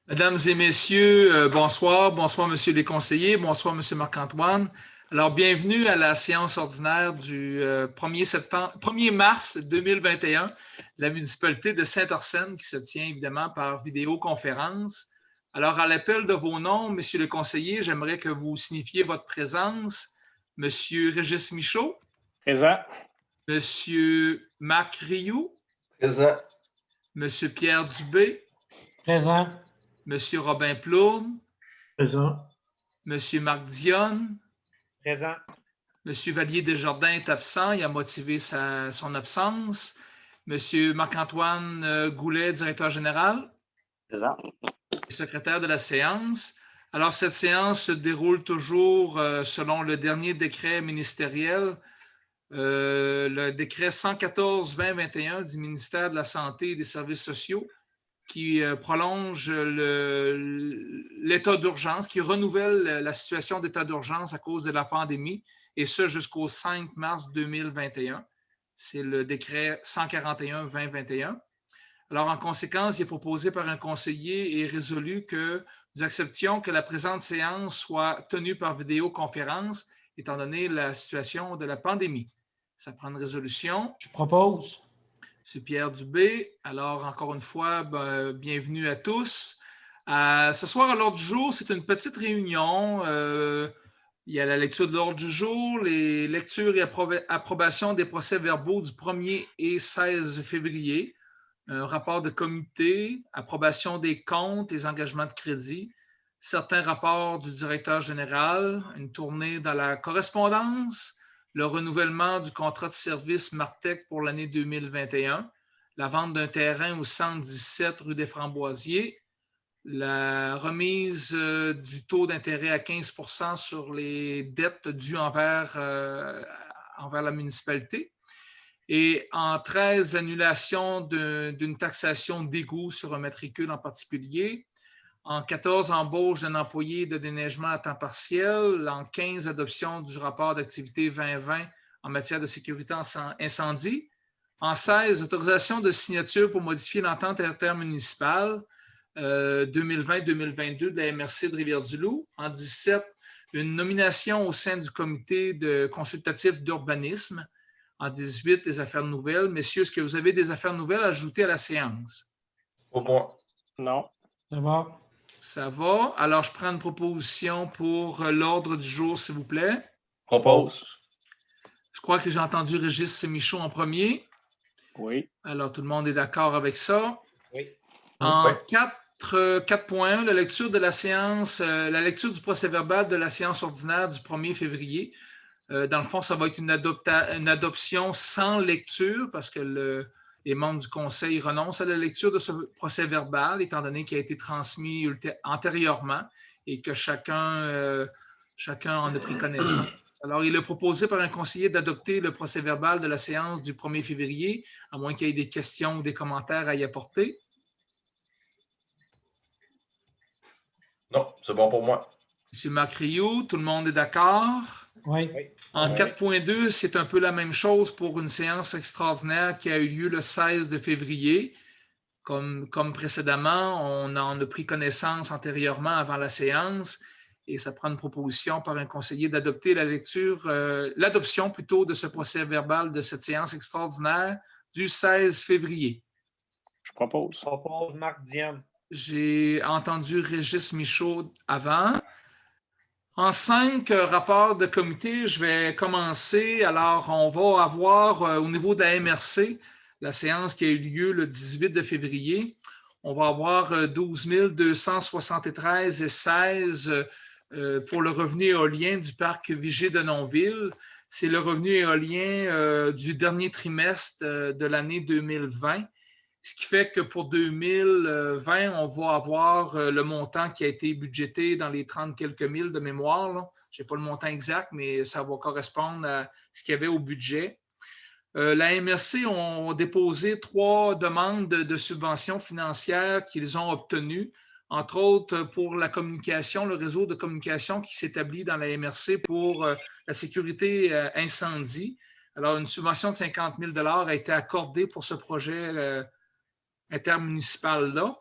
Mesdames et messieurs, bonsoir. Bonsoir, messieurs les conseillers. Bonsoir, monsieur Marc-Antoine. Alors, bienvenue à la séance ordinaire du 1er mars 2021, la municipalité de Saint-Arsène, qui se tient évidemment par vidéoconférence. Alors, à l'appel de vos noms, messieurs les conseillers, j'aimerais que vous signifiez votre présence. Monsieur Régis Michaud. Présent. Monsieur Marc Rioux. Présent. Monsieur Pierre Dubé. Présent. Monsieur Robin Plourde. Présent. Monsieur Marc Dionne. Présent. Monsieur Vallier-Desjardins est absent. Il a motivé son absence. Monsieur Marc-Antoine Goulet, directeur général. Présent. Secrétaire de la séance. Alors, cette séance se déroule toujours selon le dernier décret ministériel, le décret 114-2021 du ministère de la Santé et des Services sociaux, qui prolonge l'état d'urgence, qui renouvelle la situation d'état d'urgence à cause de la pandémie, et ce jusqu'au 5 mars 2021. C'est le décret 141-2021. Alors, en conséquence, il est proposé par un conseiller et résolu que nous acceptions que la présente séance soit tenue par vidéoconférence, étant donné la situation de la pandémie. Ça prend une résolution. Je propose. C'est Pierre Dubé. Alors, encore une fois, bienvenue à tous. Ce soir, à l'ordre du jour, c'est une petite réunion. Il y a la lecture de l'ordre du jour, les lectures et approbation des procès-verbaux du 1er et 16 février, un rapport de comité, approbation des comptes et engagements de crédit, certains rapports du directeur général, une tournée dans la correspondance, le renouvellement du contrat de service Martec pour l'année 2021, la vente d'un terrain au 117 rue des Framboisiers, la remise du taux d'intérêt à 15 % sur les dettes dues envers la municipalité, et en 13, l'annulation d'une taxation d'égout sur un matricule en particulier. En 14, embauche d'un employé de déneigement à temps partiel. En 15, adoption du rapport d'activité 2020 en matière de sécurité incendie. En 16, autorisation de signature pour modifier l'entente intermunicipale 2020-2022 de la MRC de Rivière-du-Loup. En 17, une nomination au sein du comité consultatif d'urbanisme. En 18, des affaires nouvelles. Messieurs, est-ce que vous avez des affaires nouvelles à ajouter à la séance? Pour moi. Non. Ça va. Ça va. Alors, je prends une proposition pour l'ordre du jour, s'il vous plaît. Propose. Je crois que j'ai entendu Régis Michaud en premier. Oui. Alors, tout le monde est d'accord avec ça. Oui. En Oui. 4.1, la lecture de la séance, la lecture du procès-verbal de la séance ordinaire du 1er février. Dans le fond, ça va être une adoption sans lecture parce que les membres du conseil renoncent à la lecture de ce procès-verbal, étant donné qu'il a été transmis antérieurement et que chacun en a pris connaissance. Alors, il est proposé par un conseiller d'adopter le procès-verbal de la séance du 1er février, à moins qu'il y ait des questions ou des commentaires à y apporter. Non, c'est bon pour moi. M. Macriou, tout le monde est d'accord? Oui. En Oui. 4.2, c'est un peu la même chose pour une séance extraordinaire qui a eu lieu le 16 de février. Comme précédemment, on en a pris connaissance antérieurement avant la séance et ça prend une proposition par un conseiller d'adopter l'adoption plutôt de ce procès-verbal de cette séance extraordinaire du 16 février. Je propose. Je propose Marc Dionne. J'ai entendu Régis Michaud avant. En 5, rapports de comité, je vais commencer. Alors, on va avoir au niveau de la MRC, la séance qui a eu lieu le 18 de février, on va avoir 12 273,16 pour le revenu éolien du parc Vigée de Nonville. C'est le revenu éolien du dernier trimestre de l'année 2020. Ce qui fait que pour 2020, on va avoir le montant qui a été budgété dans les 30 quelques mille de mémoire. Je n'ai pas le montant exact, mais ça va correspondre à ce qu'il y avait au budget. La MRC ont déposé 3 demandes de subventions financières qu'ils ont obtenues, entre autres pour la communication, le réseau de communication qui s'établit dans la MRC pour la sécurité incendie. Alors, une subvention de 50 000 $ a été accordée pour ce projet intermunicipal-là.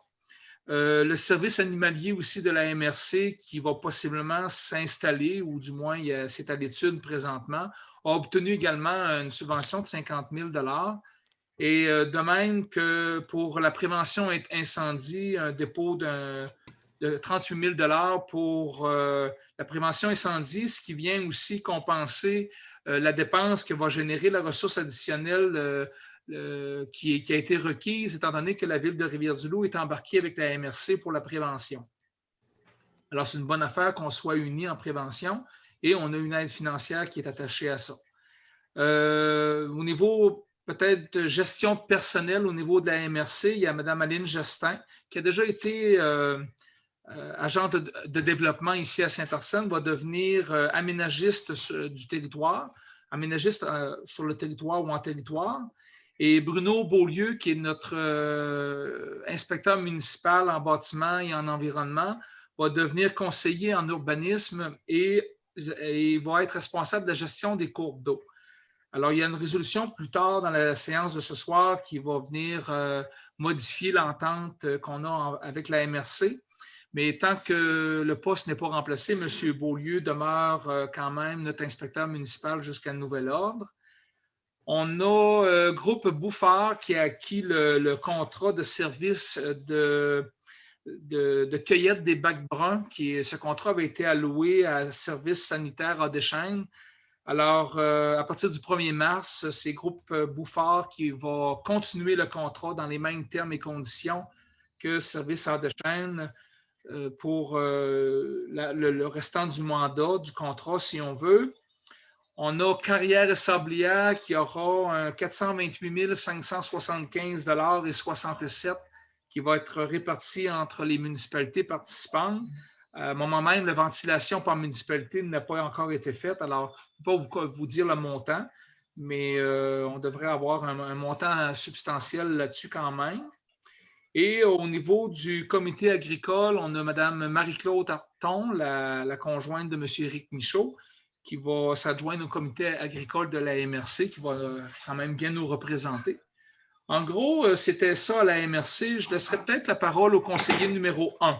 Le service animalier aussi de la MRC qui va possiblement s'installer, ou du moins c'est à l'étude présentement, a obtenu également une subvention de 50 000 $. Et de même que pour la prévention incendie, un dépôt de 38 000 $ pour la prévention incendie, ce qui vient aussi compenser la dépense que va générer la ressource additionnelle qui a été requise, étant donné que la ville de Rivière-du-Loup est embarquée avec la MRC pour la prévention. Alors, c'est une bonne affaire qu'on soit unis en prévention et on a une aide financière qui est attachée à ça. Au niveau peut-être gestion personnelle au niveau de la MRC, il y a Mme Aline Justin qui a déjà été agente de développement ici à Saint-Arsène, va devenir aménagiste du territoire, aménagiste sur le territoire ou en territoire. Et Bruno Beaulieu, qui est notre inspecteur municipal en bâtiment et en environnement, va devenir conseiller en urbanisme et va être responsable de la gestion des courbes d'eau. Alors, il y a une résolution plus tard dans la séance de ce soir qui va venir modifier l'entente qu'on a avec la MRC. Mais tant que le poste n'est pas remplacé, M. Beaulieu demeure quand même notre inspecteur municipal jusqu'à nouvel ordre. On a Groupe Bouffard qui a acquis le contrat de service de cueillette des bacs bruns. Ce contrat avait été alloué à Service sanitaire à Deschênes. Alors, à partir du 1er mars, c'est Groupe Bouffard qui va continuer le contrat dans les mêmes termes et conditions que Service à Deschênes pour le restant du mandat, du contrat, si on veut. On a Carrière et Sablière qui aura un 428 575 $ et 67 qui va être réparti entre les municipalités participantes. À un moment même, la ventilation par municipalité n'a pas encore été faite. Alors, je ne peux pas vous dire le montant, mais on devrait avoir un montant substantiel là-dessus quand même. Et au niveau du comité agricole, on a Mme Marie-Claude Arton, la conjointe de M. Éric Michaud, qui va s'adjoindre au comité agricole de la MRC, qui va quand même bien nous représenter. En gros, c'était ça à la MRC. Je laisserai peut-être la parole au conseiller numéro 1.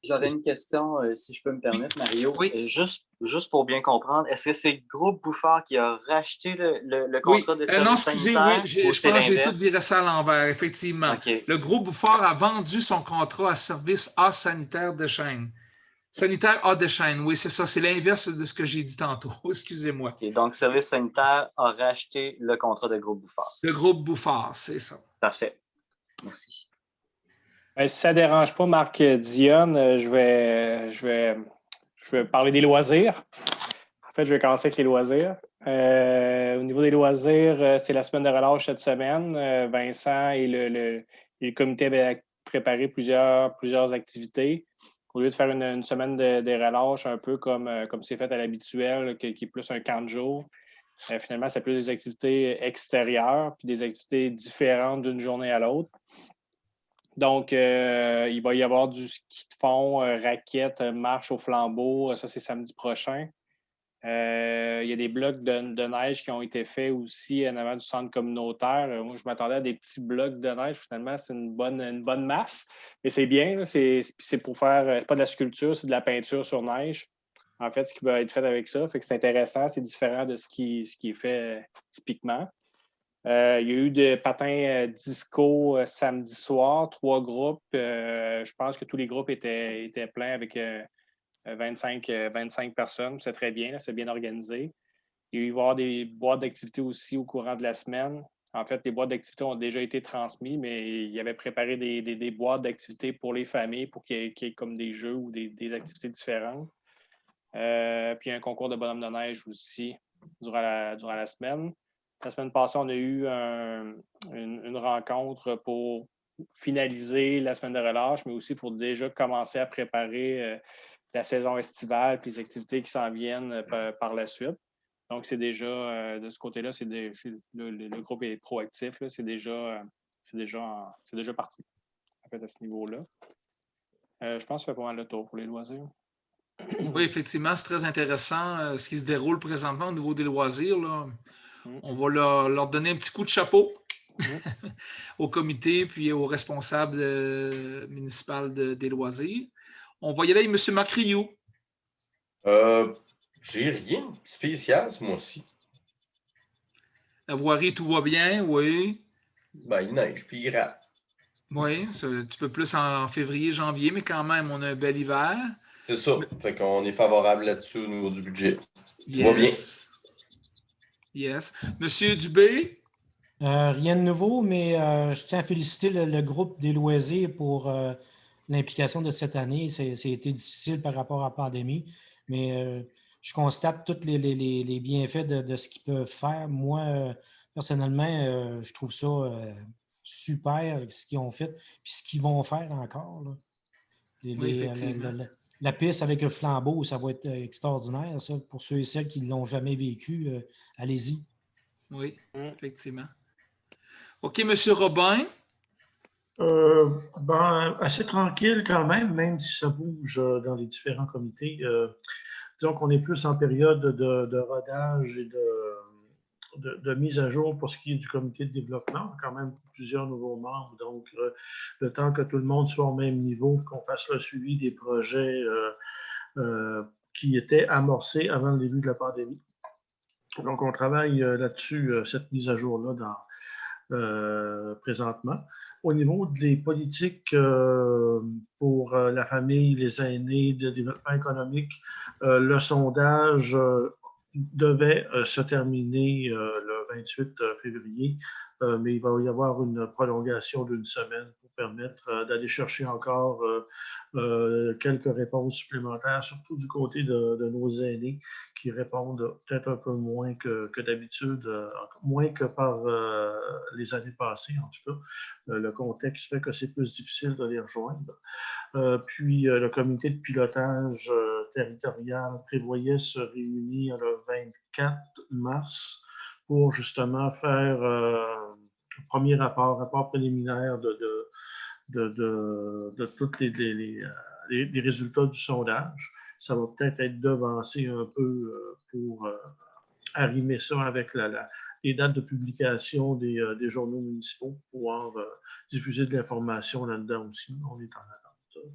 J'aurais une question, si je peux me permettre, Mario. Oui. Juste pour bien comprendre, est-ce que c'est le groupe Bouffard qui a racheté le contrat de service non, excusez, sanitaire? Oui, je pense que j'ai tout viré ça à l'envers, effectivement. Okay. Le groupe Bouffard a vendu son contrat à Service A sanitaire Deschênes. Sanitaire A Deschênes, oui, c'est ça. C'est l'inverse de ce que j'ai dit tantôt. Excusez-moi. Okay, donc, Service sanitaire a racheté le contrat de groupe Bouffard. Le groupe Bouffard, c'est ça. Parfait. Merci. Si ça ne dérange pas, Marc Dionne, je vais parler des loisirs. En fait, je vais commencer avec les loisirs. Au niveau des loisirs, c'est la semaine de relâche cette semaine. Vincent et le comité avaient préparé plusieurs activités. Au lieu de faire une semaine de relâche, un peu comme c'est fait à l'habituel, qui est plus un camp de jour, finalement, c'est plus des activités extérieures puis des activités différentes d'une journée à l'autre. Donc, il va y avoir du ski de fond, raquettes, marche au flambeau. Ça, c'est samedi prochain. Il y a des blocs de neige qui ont été faits aussi en avant du centre communautaire. Moi, je m'attendais à des petits blocs de neige. Finalement, c'est une bonne masse. Mais c'est bien. C'est pour faire, c'est pas de la sculpture, c'est de la peinture sur neige. En fait, ce qui va être fait avec ça. Fait que c'est intéressant. C'est différent de ce qui est fait typiquement. Il y a eu des patins disco samedi soir, 3 groupes. Je pense que tous les groupes étaient pleins avec 25 personnes. C'est très bien, là, c'est bien organisé. Il va y avoir des boîtes d'activités aussi au courant de la semaine. En fait, les boîtes d'activités ont déjà été transmises, mais il avait préparé des boîtes d'activités pour les familles pour qu'il y ait comme des jeux ou des activités différentes. Puis il y a un concours de bonhomme de neige aussi durant la semaine. La semaine passée, on a eu une rencontre pour finaliser la semaine de relâche, mais aussi pour déjà commencer à préparer la saison estivale et les activités qui s'en viennent par la suite. Donc, c'est déjà, de ce côté-là, le groupe est proactif. Là, c'est déjà parti, en fait, à ce niveau-là. Je pense que ça fait pas mal le tour pour les loisirs. Oui, effectivement, c'est très intéressant ce qui se déroule présentement au niveau des loisirs, là. On va leur donner un petit coup de chapeau. au comité puis aux responsables municipaux des loisirs. On va y aller avec M. Marc Rioux. J'ai rien de spécial, moi aussi. La voirie, tout va bien, oui. Ben, il neige, puis il rate. Oui, c'est un petit peu plus en février, janvier, mais quand même, on a un bel hiver. C'est ça. Fait qu'on est favorable là-dessus au niveau du budget. Tout va bien. Yes. Monsieur Dubé? Rien de nouveau, mais je tiens à féliciter le groupe des loisirs pour l'implication de cette année. C'était difficile par rapport à la pandémie, mais je constate tous les bienfaits de ce qu'ils peuvent faire. Moi, personnellement, je trouve ça super, ce qu'ils ont fait, puis ce qu'ils vont faire encore. Là. Oui, effectivement. La piste avec le flambeau, ça va être extraordinaire, ça. Pour ceux et celles qui ne l'ont jamais vécu, allez-y. Oui, effectivement. OK, M. Robin. Assez tranquille quand même si ça bouge dans les différents comités. Disons qu'on est plus en période de rodage et de mise à jour pour ce qui est du comité de développement. Quand même plusieurs nouveaux membres. Donc, le temps que tout le monde soit au même niveau, qu'on fasse le suivi des projets qui étaient amorcés avant le début de la pandémie. Donc, on travaille là-dessus, cette mise à jour-là présentement. Au niveau des politiques pour la famille, les aînés, le développement économique, le sondage devait se terminer le 28 février, mais il va y avoir une prolongation d'une semaine pour permettre d'aller chercher encore quelques réponses supplémentaires, surtout du côté de nos aînés qui répondent peut-être un peu moins que d'habitude, moins que par les années passées en tout cas. Le contexte fait que c'est plus difficile de les rejoindre. Puis le comité de pilotage territorial prévoyait se réunir le 24 mars pour justement faire un premier rapport préliminaire de tous les résultats du sondage. Ça va peut-être être devancé un peu pour arrimer ça avec les dates de publication des journaux municipaux pour pouvoir diffuser de l'information là-dedans aussi. On est en attente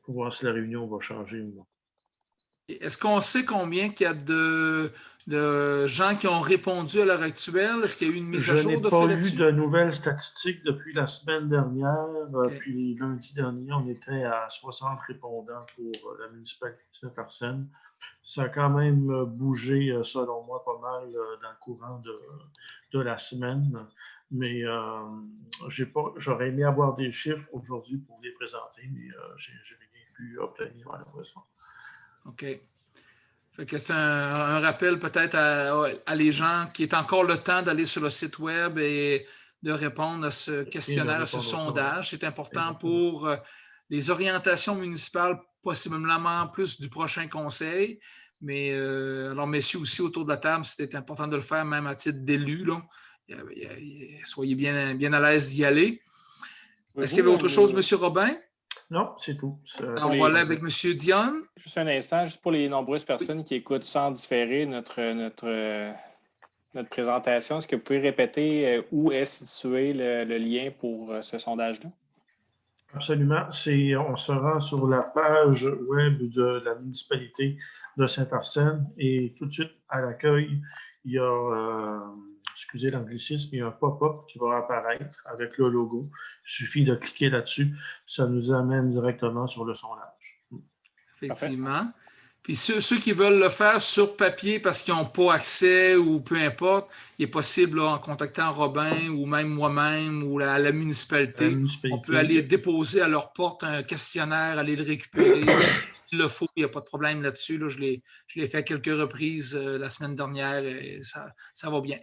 pour voir si la réunion va changer ou non. Est-ce qu'on sait combien qu'il y a de gens qui ont répondu à l'heure actuelle? Est-ce qu'il y a eu une mise à jour Je n'ai pas eu de nouvelles statistiques depuis la semaine dernière. Okay. Puis lundi dernier, on était à 60 répondants pour la municipalité de Saint-Arsène. Ça a quand même bougé, selon moi, pas mal dans le courant de la semaine. Mais j'aurais aimé avoir des chiffres aujourd'hui pour les présenter, mais je n'ai rien pu obtenir malheureusement. OK. Fait que c'est un rappel peut-être à les gens qui est encore le temps d'aller sur le site web et de répondre à ce questionnaire, à ce sondage. C'est important pour les orientations municipales, possiblement plus du prochain conseil. Mais alors, messieurs aussi autour de la table, c'était important de le faire, même à titre d'élu. Soyez bien à l'aise d'y aller. Est-ce qu'il y avait autre chose, M. Robin? Non, c'est tout. On va aller avec M. Dionne. Juste un instant, juste pour les nombreuses personnes qui écoutent sans différer notre présentation, est-ce que vous pouvez répéter où est situé le lien pour ce sondage-là? Absolument. On se rend sur la page web de la municipalité de Saint-Arsène et tout de suite à l'accueil, il y a, excusez l'anglicisme, il y a un pop-up qui va apparaître avec le logo. Il suffit de cliquer là-dessus. Ça nous amène directement sur le sondage. Effectivement. Parfait. Puis ceux qui veulent le faire sur papier parce qu'ils n'ont pas accès ou peu importe, il est possible là, en contactant Robin ou même moi-même ou la municipalité, on peut aller déposer à leur porte un questionnaire, aller le récupérer. S'il le faut, il n'y a pas de problème là-dessus. Là, je l'ai fait à quelques reprises la semaine dernière et ça va bien.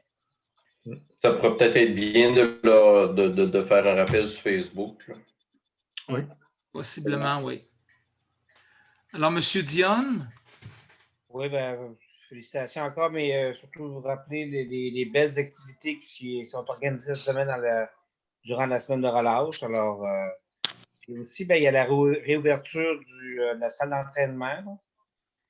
Ça pourrait peut-être être bien de faire un rappel sur Facebook. Là. Oui. Possiblement, oui. Alors, M. Dionne? Oui, félicitations encore, mais surtout vous rappeler les belles activités qui sont organisées cette semaine durant la semaine de relâche. Alors, puis aussi, il y a la réouverture de la salle d'entraînement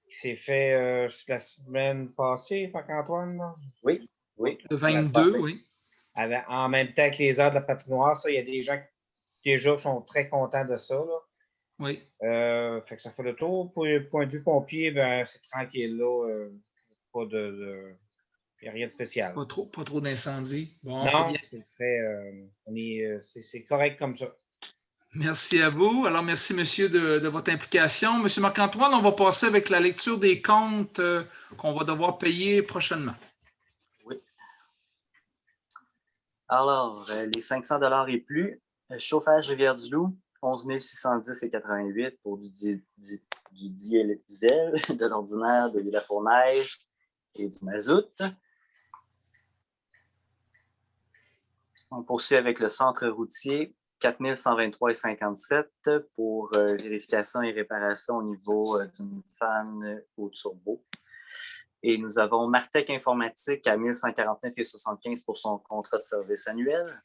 qui s'est fait la semaine passée, Marc-Antoine? Oui. Le 22, oui. en même temps que les heures de la patinoire. Ça, il y a des gens qui déjà sont très contents de ça. Là. Oui. Fait que ça fait le tour. Pour le point de vue pompier, ben, c'est tranquille. Là. Pas de... Il n'y a rien de spécial. Pas trop d'incendies. Bon, non, c'est bien. C'est correct comme ça. Merci à vous. Alors, merci, monsieur, de votre implication. Monsieur Marc-Antoine, on va passer avec la lecture des comptes qu'on va devoir payer prochainement. Oui. Alors, les 500 $ et plus. Chauffage Rivière-du-Loup, 11 610,88 pour du diesel, de l'ordinaire, de l'huile à fournaise et du mazout. On poursuit avec le centre routier, 4 123,57 pour vérification et réparation au niveau d'une fan au turbo. Et nous avons Martech Informatique à 1149,75 pour son contrat de service annuel.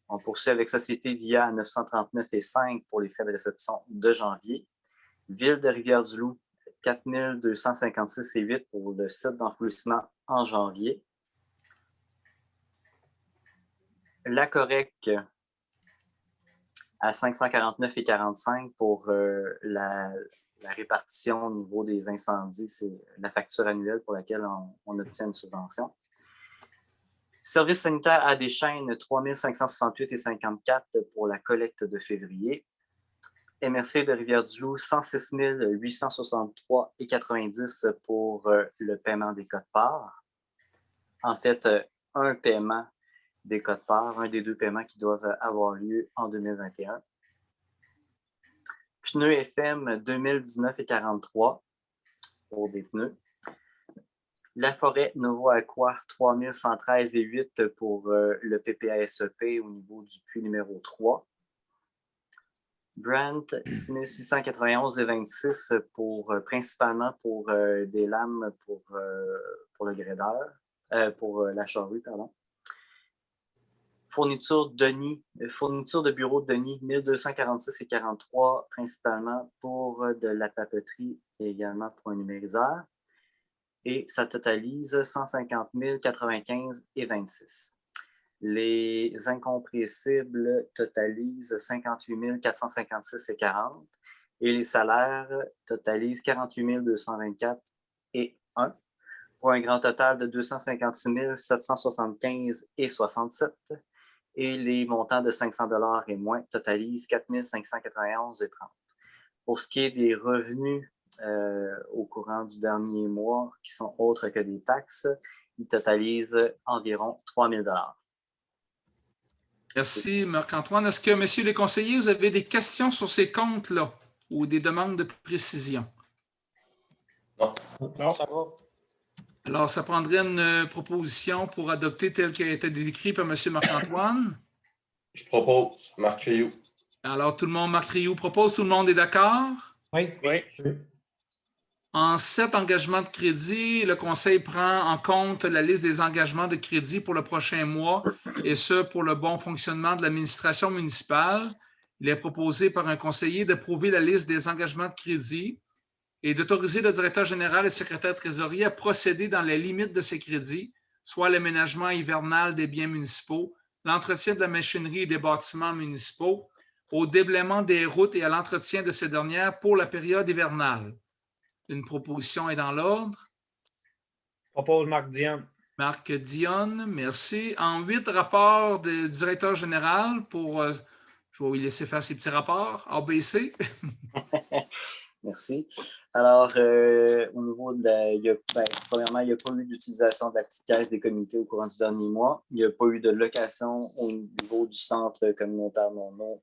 On poursuit avec Société VIA à 939,5 pour les frais de réception de janvier. Ville de Rivière-du-Loup, 4 256,8 pour le site d'enfouissement en janvier. La Correc à 549,45 pour la répartition au niveau des incendies. C'est la facture annuelle pour laquelle on obtient une subvention. Service sanitaire à Deschênes, 3 568,54 pour la collecte de février. MRC de Rivière-du-Loup, 106 863,90 pour le paiement des quotes-parts. En fait, un paiement des quotes-parts, un des deux paiements qui doivent avoir lieu en 2021. Pneus FM, 2019,43 pour des pneus. La Forêt Novo Aqua, 3 113,8 pour le PPASEP au niveau du puits numéro 3. Brent, 6 691,26 principalement pour des lames pour le grédeur, pour la charrue, pardon. Fourniture de bureau de Denis, 1246,43 principalement pour de la papeterie et également pour un numériseur. Et ça totalise 150 095,26. Les incompressibles totalisent 58 456,40 et les salaires totalisent 48 224,1 pour un grand total de 256 775,67 et les montants de 500 $ et moins totalisent 4 591,30. Pour ce qui est des revenus au courant du dernier mois qui sont autres que des taxes, ils totalisent environ 3 000 $. Merci, Marc-Antoine. Est-ce que, messieurs les conseillers, vous avez des questions sur ces comptes-là ou des demandes de précision? Non. Non. Ça va. Alors, ça prendrait une proposition pour adopter telle qu'elle a été décrite par M. Marc-Antoine. Je propose Marc Rioux. Alors, Marc Rioux propose, tout le monde est d'accord? Oui. Oui. En 7 engagements de crédit, le Conseil prend en compte la liste des engagements de crédit pour le prochain mois, et ce, pour le bon fonctionnement de l'administration municipale. Il est proposé par un conseiller d'approuver la liste des engagements de crédit et d'autoriser le directeur général et le secrétaire trésorier à procéder dans les limites de ces crédits, soit l'aménagement hivernal des biens municipaux, l'entretien de la machinerie et des bâtiments municipaux, au déblaiement des routes et à l'entretien de ces dernières pour la période hivernale. Une proposition est dans l'ordre. Propose Marc Dion. Marc Dion, merci. En 8 rapports du directeur général pour, je vais lui laisser faire ses petits rapports, ABC. Merci. Alors, au niveau de premièrement, il n'y a pas eu d'utilisation de la petite caisse des comités au courant du dernier mois. Il n'y a pas eu de location au niveau du centre communautaire non,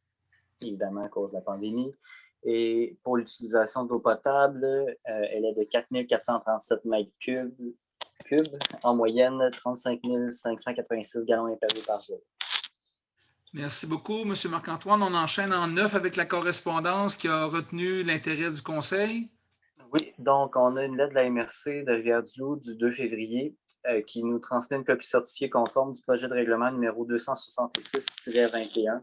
évidemment à cause de la pandémie. Et pour l'utilisation d'eau potable, elle est de 4 437 mètres cubes, en moyenne 35 586 gallons impériaux par jour. Merci beaucoup, M. Marc-Antoine. On enchaîne en 9 avec la correspondance qui a retenu l'intérêt du Conseil. Oui, donc on a une lettre de la MRC de Rivière-du-Loup du 2 février qui nous transmet une copie certifiée conforme du projet de règlement numéro 266-21,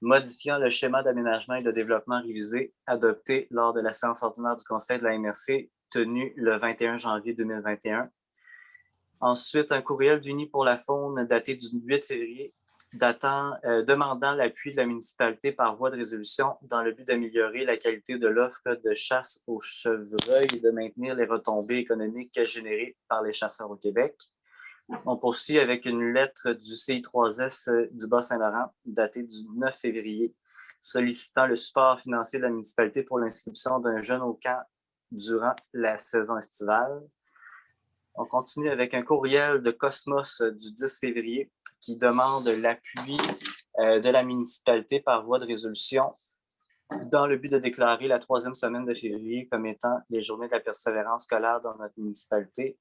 modifiant le schéma d'aménagement et de développement révisé adopté lors de la séance ordinaire du Conseil de la MRC tenue le 21 janvier 2021. Ensuite, un courriel d'Unis pour la faune daté du 8 février demandant l'appui de la municipalité par voie de résolution dans le but d'améliorer la qualité de l'offre de chasse aux chevreuils et de maintenir les retombées économiques générées par les chasseurs au Québec. On poursuit avec une lettre du CI3S du Bas-Saint-Laurent datée du 9 février sollicitant le support financier de la municipalité pour l'inscription d'un jeune au camp durant la saison estivale. On continue avec un courriel de Cosmos du 10 février qui demande l'appui de la municipalité par voie de résolution dans le but de déclarer la 3e semaine de février comme étant les journées de la persévérance scolaire dans notre municipalité.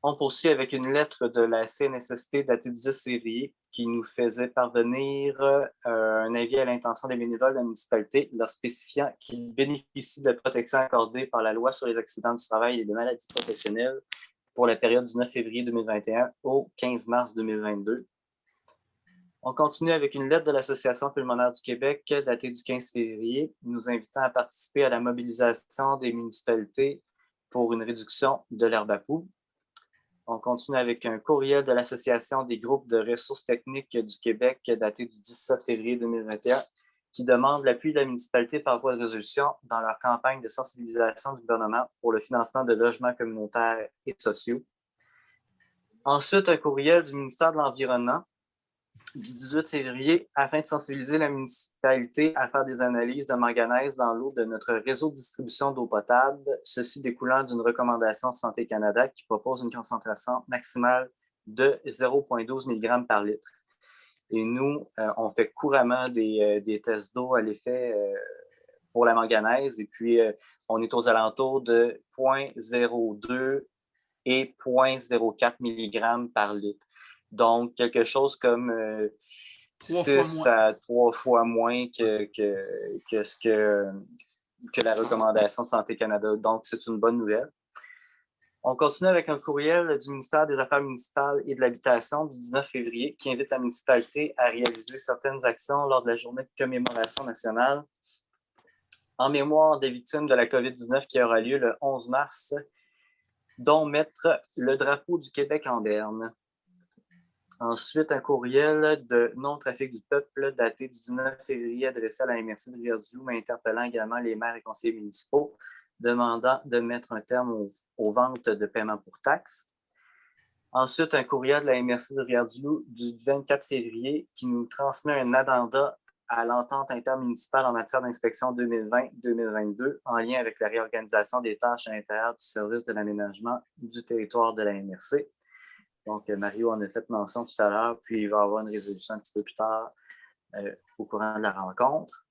On poursuit avec une lettre de la CNSST datée du 10 février qui nous faisait parvenir un avis à l'intention des bénévoles de la municipalité leur spécifiant qu'ils bénéficient de protection accordée par la loi sur les accidents du travail et les maladies professionnelles pour la période du 9 février 2021 au 15 mars 2022. On continue avec une lettre de l'Association pulmonaire du Québec datée du 15 février nous invitant à participer à la mobilisation des municipalités pour une réduction de l'herbe à poux. On continue avec un courriel de l'Association des groupes de ressources techniques du Québec daté du 17 février 2021 qui demande l'appui de la municipalité par voie de résolution dans leur campagne de sensibilisation du gouvernement pour le financement de logements communautaires et sociaux. Ensuite, un courriel du ministère de l'Environnement du 18 février afin de sensibiliser la municipalité à faire des analyses de manganèse dans l'eau de notre réseau de distribution d'eau potable, ceci découlant d'une recommandation de Santé Canada qui propose une concentration maximale de 0,12 mg par litre. Et nous, on fait couramment des tests d'eau à l'effet pour la manganèse et puis on est aux alentours de 0,02 et 0,04 mg par litre. Donc, quelque chose comme 6 à 3 fois moins que la recommandation de Santé Canada. Donc, c'est une bonne nouvelle. On continue avec un courriel du ministère des Affaires municipales et de l'Habitation du 19 février qui invite la municipalité à réaliser certaines actions lors de la journée de commémoration nationale en mémoire des victimes de la COVID-19 qui aura lieu le 11 mars, dont mettre le drapeau du Québec en berne. Ensuite, un courriel de non-trafic du peuple daté du 19 février adressé à la MRC de Rivière-du-Loup, mais interpellant également les maires et conseillers municipaux, demandant de mettre un terme aux ventes de paiement pour taxes. Ensuite, un courriel de la MRC de Rivière-du-Loup du 24 février qui nous transmet un addenda à l'entente intermunicipale en matière d'inspection 2020-2022 en lien avec la réorganisation des tâches à l'intérieur du service de l'aménagement du territoire de la MRC. Donc, Mario en a fait mention tout à l'heure, puis il va y avoir une résolution un petit peu plus tard au courant de la rencontre.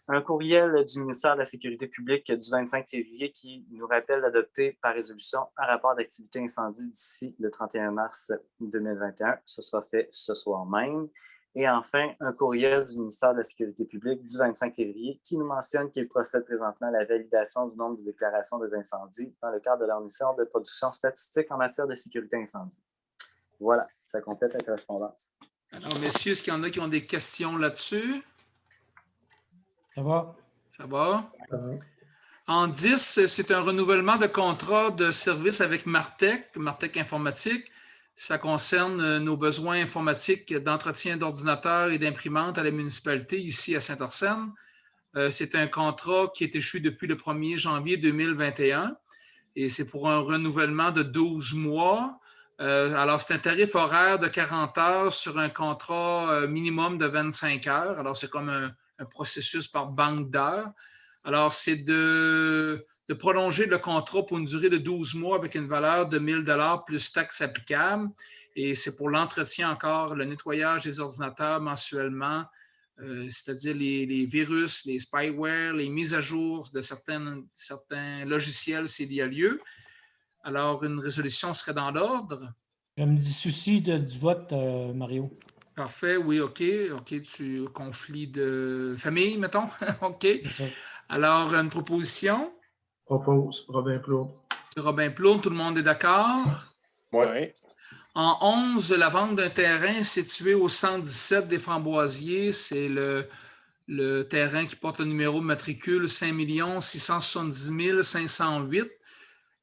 Un courriel du ministère de la Sécurité publique du 25 février qui nous rappelle d'adopter par résolution un rapport d'activité incendie d'ici le 31 mars 2021. Ce sera fait ce soir même. Et enfin, un courriel du ministère de la Sécurité publique du 25 février qui nous mentionne qu'il procède présentement à la validation du nombre de déclarations des incendies dans le cadre de leur mission de production statistique en matière de sécurité incendie. Voilà, ça complète la correspondance. Alors, messieurs, est-ce qu'il y en a qui ont des questions là-dessus? Ça va? Ça va? En 10, c'est un renouvellement de contrat de service avec Martec Informatique. Ça concerne nos besoins informatiques d'entretien d'ordinateurs et d'imprimantes à la municipalité ici à Saint-Arsène. C'est un contrat qui est échu depuis le 1er janvier 2021 et c'est pour un renouvellement de 12 mois. Alors, c'est un tarif horaire de 40 heures sur un contrat minimum de 25 heures. Alors, c'est comme un processus par banque d'heures. Alors, c'est de prolonger le contrat pour une durée de 12 mois avec une valeur de 1 000 plus taxes applicables. Et c'est pour l'entretien encore, le nettoyage des ordinateurs mensuellement, c'est-à-dire les virus, les spyware, les mises à jour de certains logiciels s'il y a lieu. Alors, une résolution serait dans l'ordre. Je me dissocie du vote, Mario. Parfait, oui, OK, conflit de famille, mettons. OK. Alors, une proposition? Propose Robin Plourde. C'est Robin Plourde, tout le monde est d'accord? Oui. En 11, la vente d'un terrain situé au 117 des Framboisiers, c'est le terrain qui porte le numéro de matricule 5 670 508.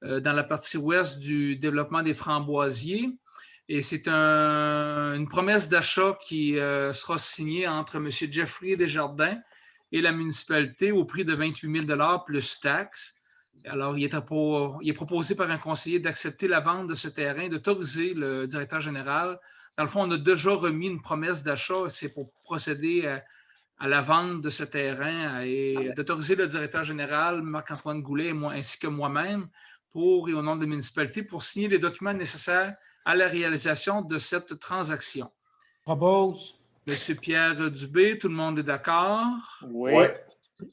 dans la partie ouest du développement des framboisiers. Et c'est une promesse d'achat qui sera signée entre M. Jeffrey Desjardins et la municipalité au prix de 28 000 plus taxes. Alors, il est proposé par un conseiller d'accepter la vente de ce terrain, d'autoriser le directeur général. Dans le fond, on a déjà remis une promesse d'achat, c'est pour procéder à la vente de ce terrain et d'autoriser le directeur général, Marc-Antoine Goulet, ainsi que moi-même, et au nom de la municipalité, pour signer les documents nécessaires à la réalisation de cette transaction. Propose. Monsieur Pierre Dubé, tout le monde est d'accord? Oui. Ouais.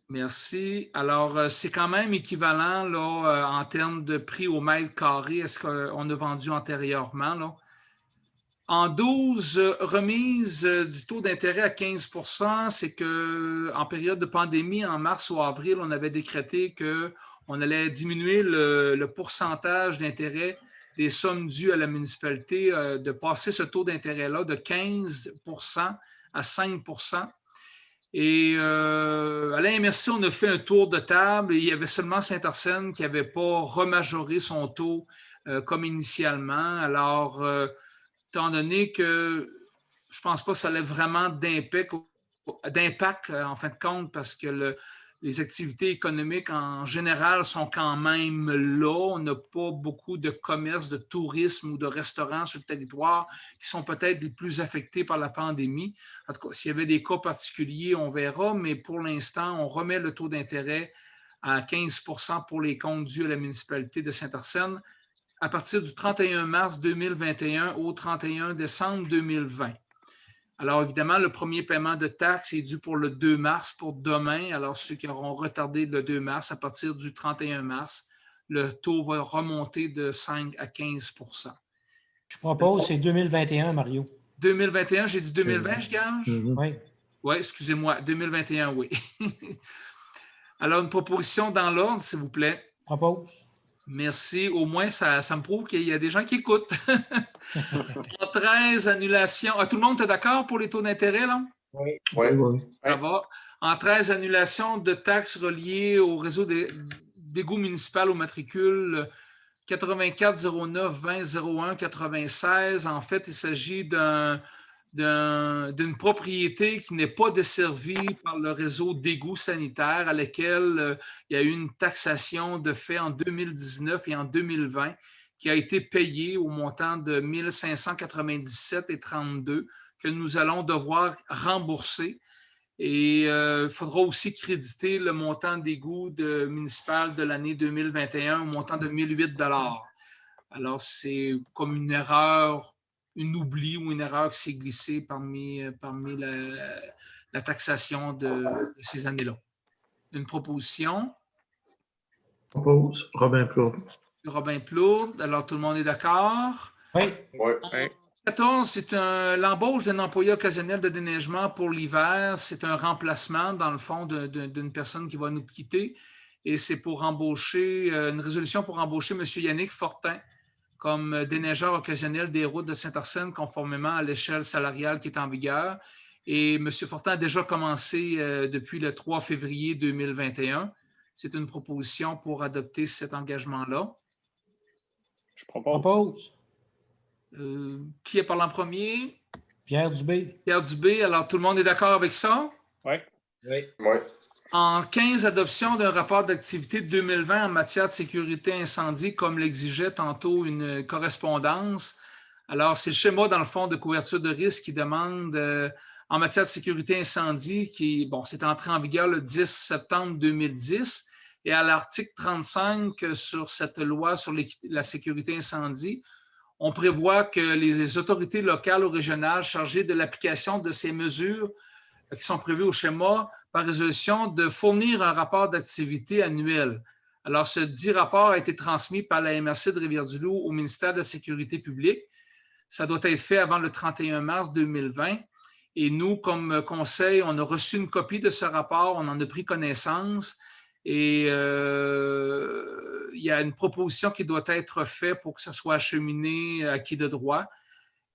Merci. Alors, c'est quand même équivalent là, en termes de prix au mètre carré à ce qu'on a vendu antérieurement. Là. En 12 remises du taux d'intérêt à 15 %, c'est qu'en période de pandémie, en mars ou avril, on avait décrété qu'on allait diminuer le pourcentage d'intérêt des sommes dues à la municipalité, de passer ce taux d'intérêt-là de 15 % à 5 %. Et à la MRC, on a fait un tour de table et il y avait seulement Saint-Arsène qui n'avait pas remajoré son taux comme initialement. Alors, étant donné que je ne pense pas que ça allait vraiment d'impact en fin de compte parce que les activités économiques en général sont quand même là. On n'a pas beaucoup de commerce, de tourisme ou de restaurants sur le territoire qui sont peut-être les plus affectés par la pandémie. En tout cas, s'il y avait des cas particuliers, on verra, mais pour l'instant, on remet le taux d'intérêt à 15 % pour les comptes dus à la municipalité de Saint-Arsène à partir du 31 mars 2021 au 31 décembre 2020. Alors, évidemment, le premier paiement de taxes est dû pour le 2 mars, pour demain. Alors, ceux qui auront retardé le 2 mars, à partir du 31 mars, le taux va remonter de 5 à 15 %. Je propose, c'est 2021, Mario. 2021, j'ai dit 2020, je gage? Oui. Oui, excusez-moi, 2021, oui. Alors, une proposition dans l'ordre, s'il vous plaît. Propose. Merci. Au moins, ça me prouve qu'il y a des gens qui écoutent. En 13 annulations. Ah, tout le monde est d'accord pour les taux d'intérêt, là? Oui. Ouais. Ça va. En 13 annulations de taxes reliées au réseau d'égouts municipal au matricule 84 09 20 01 96. En fait, il s'agit d'une propriété qui n'est pas desservie par le réseau d'égouts sanitaires à laquelle il y a eu une taxation de fait en 2019 et en 2020 qui a été payée au montant de 1 597,32 que nous allons devoir rembourser. Et il faudra aussi créditer le montant d'égout municipal de l'année 2021 au montant de 1 008 $. Alors, c'est comme une erreur, un oubli ou une erreur qui s'est glissée parmi la taxation de ces années-là. Une proposition. Propose. Robin Plourde. Robin Plourde. Alors, tout le monde est d'accord? Oui. Ouais. 14, c'est l'embauche d'un employé occasionnel de déneigement pour l'hiver. C'est un remplacement, dans le fond, d'une personne qui va nous quitter. Et c'est pour embaucher, une résolution pour embaucher M. Yannick Fortin comme déneigeur occasionnel des routes de Saint-Arsène, conformément à l'échelle salariale qui est en vigueur. Et M. Fortin a déjà commencé depuis le 3 février 2021. C'est une proposition pour adopter cet engagement-là. Je propose. Propose. Qui est parlé en premier? Pierre Dubé. Pierre Dubé. Alors, tout le monde est d'accord avec ça? Oui. Oui. Ouais. En 15, adoption d'un rapport d'activité de 2020 en matière de sécurité incendie, comme l'exigeait tantôt une correspondance. Alors, c'est le schéma, dans le fond, de couverture de risque qui demande, en matière de sécurité incendie, c'est entré en vigueur le 10 septembre 2010. Et à l'article 35 sur cette loi sur la sécurité incendie, on prévoit que les autorités locales ou régionales chargées de l'application de ces mesures qui sont prévues au schéma par résolution de fournir un rapport d'activité annuel. Alors, ce dit rapport a été transmis par la MRC de Rivière-du-Loup au ministère de la Sécurité publique. Ça doit être fait avant le 31 mars 2020. Et nous, comme conseil, on a reçu une copie de ce rapport, on en a pris connaissance. Et il y a une proposition qui doit être faite pour que ça soit acheminé à qui de droit.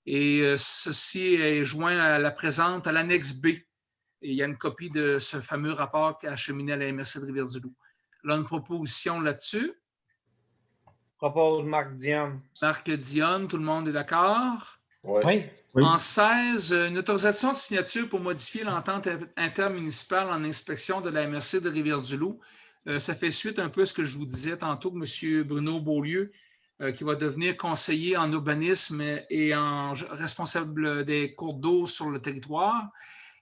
Et ceci est joint à la présente, à l'annexe B. Et il y a une copie de ce fameux rapport qui est acheminé à la MRC de Rivière-du-Loup. Là, une proposition là-dessus. Propose Marc Dionne. Marc Dionne, tout le monde est d'accord? Ouais. Oui. Oui. En 16, une autorisation de signature pour modifier l'entente intermunicipale en inspection de la MRC de Rivière-du-Loup. Ça fait suite un peu à ce que je vous disais tantôt que M. Bruno Beaulieu, qui va devenir conseiller en urbanisme et en responsable des cours d'eau sur le territoire.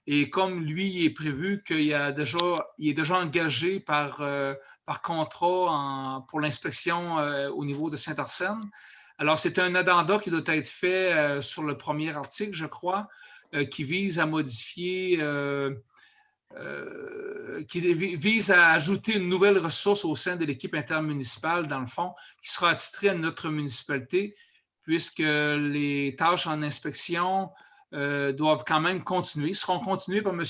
Et comme lui, il est prévu qu'il est déjà engagé par contrat pour l'inspection au niveau de Saint-Arsène. Alors, c'est un addenda qui doit être fait sur le premier article, je crois, qui vise à modifier, qui vise à ajouter une nouvelle ressource au sein de l'équipe intermunicipale, dans le fond, qui sera attitrée à notre municipalité, puisque les tâches en inspection doivent quand même continuer, seront continuées par M.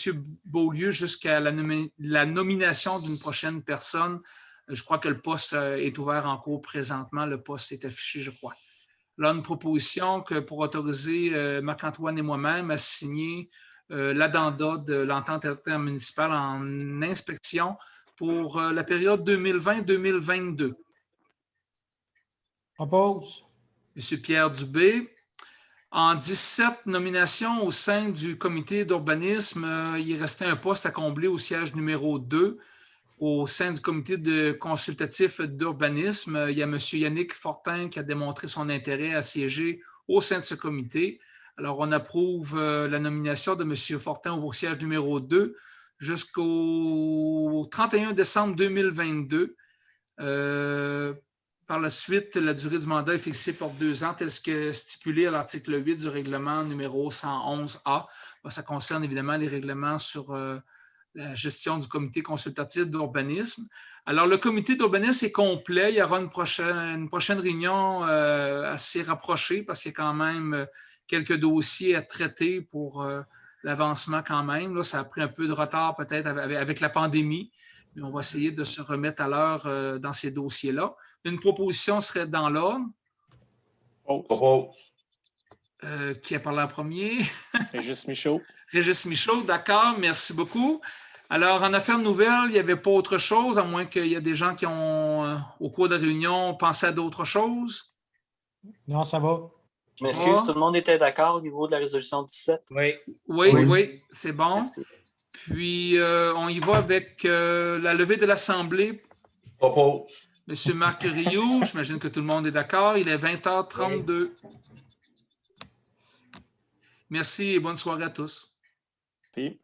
Beaulieu jusqu'à la nomination d'une prochaine personne. Je crois que le poste est ouvert en cours présentement. Le poste est affiché, je crois. Là, une proposition pour autoriser Marc-Antoine et moi-même à signer l'addenda de l'entente intermunicipale en inspection pour la période 2020-2022. Propose. M. Pierre Dubé. En 17 nominations au sein du comité d'urbanisme, il restait un poste à combler au siège numéro 2. Au sein du comité de consultatif d'urbanisme, il y a M. Yannick Fortin qui a démontré son intérêt à siéger au sein de ce comité. Alors, on approuve la nomination de M. Fortin au siège numéro 2 jusqu'au 31 décembre 2022. Par la suite, la durée du mandat est fixée pour 2 ans, tel que stipulé à l'article 8 du règlement numéro 111A. Ça concerne évidemment les règlements sur la gestion du comité consultatif d'urbanisme. Alors, le comité d'urbanisme est complet. Il y aura une prochaine réunion assez rapprochée parce qu'il y a quand même quelques dossiers à traiter pour l'avancement quand même. Là, ça a pris un peu de retard peut-être avec la pandémie, mais on va essayer de se remettre à l'heure dans ces dossiers-là. Une proposition serait dans l'ordre. Qui a parlé en premier? Régis Michaud. Régis Michaud, d'accord, merci beaucoup. Alors, en affaires nouvelles, il n'y avait pas autre chose, à moins qu'il y ait des gens qui ont, au cours de la réunion, pensé à d'autres choses. Non, ça va. Je m'excuse, tout le monde était d'accord au niveau de la résolution 17? Oui. Oui, c'est bon. Merci. Puis, on y va avec la levée de l'Assemblée. Propose. Monsieur Marc Rioux, j'imagine que tout le monde est d'accord. Il est 20h32. Merci et bonne soirée à tous. Merci.